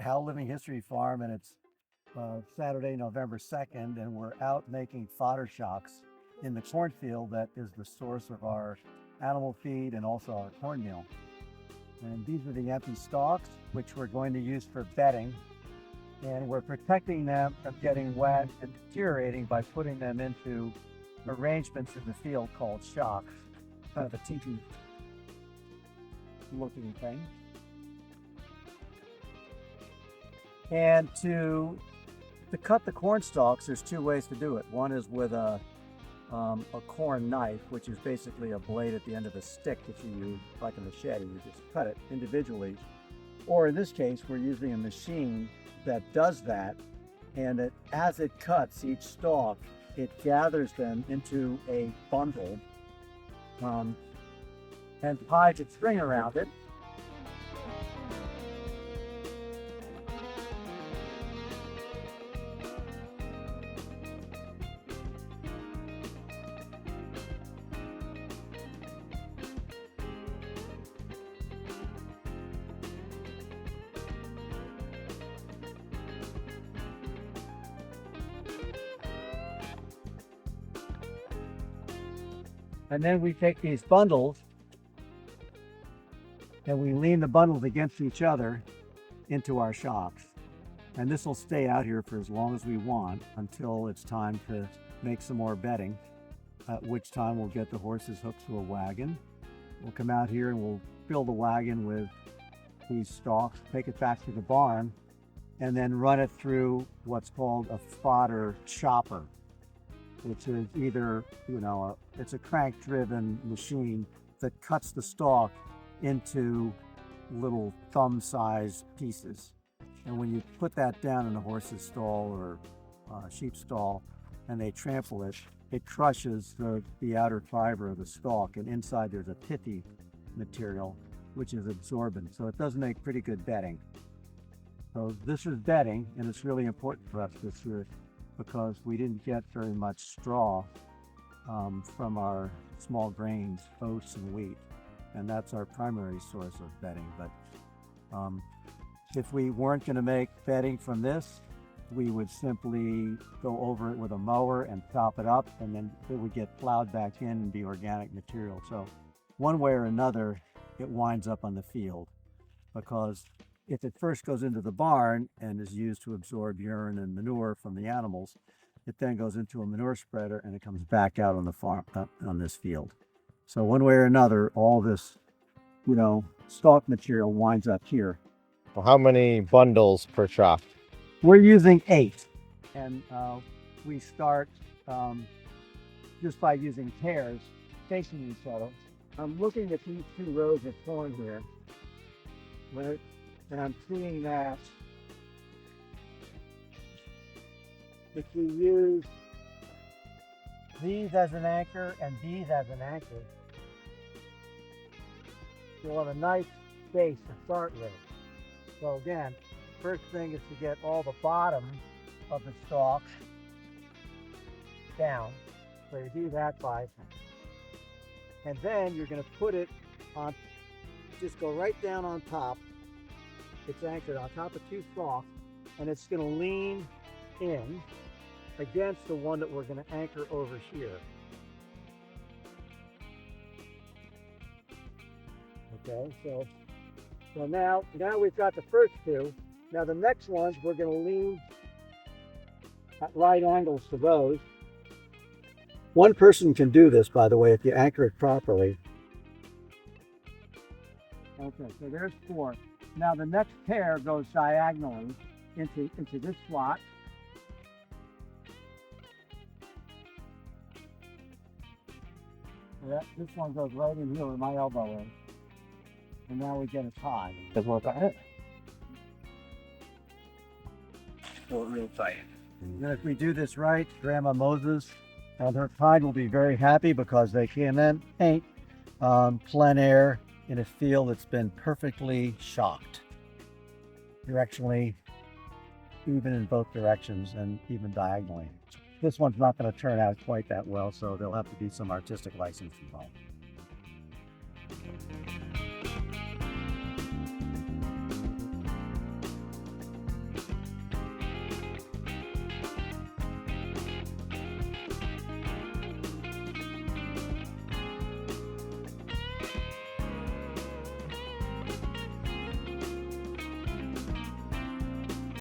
Howl Living History Farm, and it's Saturday, November 2nd, and we're out making fodder shocks in the cornfield that is the source of our animal feed and also our cornmeal. And these are the empty stalks, which we're going to use for bedding. And we're protecting them from getting wet and deteriorating by putting them into arrangements in the field called shocks. Kind of a teepee looking thing. And to cut the corn stalks, there's two ways to do it. One is with a corn knife, which is basically a blade at the end of a stick that you use like a machete. You just cut it individually. Or in this case, we're using a machine that does that, and as it cuts each stalk, it gathers them into a bundle and ties a string around it. And then we take these bundles and we lean the bundles against each other into our shocks. And this will stay out here for as long as we want until it's time to make some more bedding, at which time we'll get the horses hooked to a wagon. We'll come out here and we'll fill the wagon with these stalks, take it back to the barn, and then run it through what's called a fodder chopper, which is either, it's a crank-driven machine that cuts the stalk into little thumb-sized pieces. And when you put that down in a horse's stall or sheep stall and they trample it, it crushes the outer fiber of the stalk, and inside there's a pithy material which is absorbent, so it does make pretty good bedding. So this is bedding, and it's really important for us this year because we didn't get very much straw from our small grains, oats and wheat, and that's our primary source of bedding. But if we weren't going to make bedding from this, we would simply go over it with a mower and chop it up, and then it would get plowed back in and be organic material. So one way or another, it winds up on the field, because if it first goes into the barn and is used to absorb urine and manure from the animals, it then goes into a manure spreader and it comes back out on the farm, on this field. So one way or another, all this, stalk material winds up here. Well, how many bundles per shock? We're using 8, and we start just by using pairs facing each other. I'm looking at these 2 rows of corn here, and I'm seeing that if you use these as an anchor and these as an anchor, you'll have a nice base to start with. So again, first thing is to get all the bottom of the stalk down. So you do that by, and then you're going to put it on, just go right down on top. It's anchored on top of 2 stalks, and it's going to lean in against the one that we're going to anchor over here. Okay, so now we've got the first 2. Now the next ones we're going to lean at right angles to those. One person can do this, by the way, if you anchor it properly. Okay, so there's 4. Now the next pair goes diagonally into this slot. This one goes right in here where my elbow is. And now we get a tie. Does work on it? Real tight. And if we do this right, Grandma Moses and her pride will be very happy, because they can then paint plein air in a field that's been perfectly shocked. Directionally, even in both directions, and even diagonally. This one's not going to turn out quite that well, so there'll have to be some artistic license involved.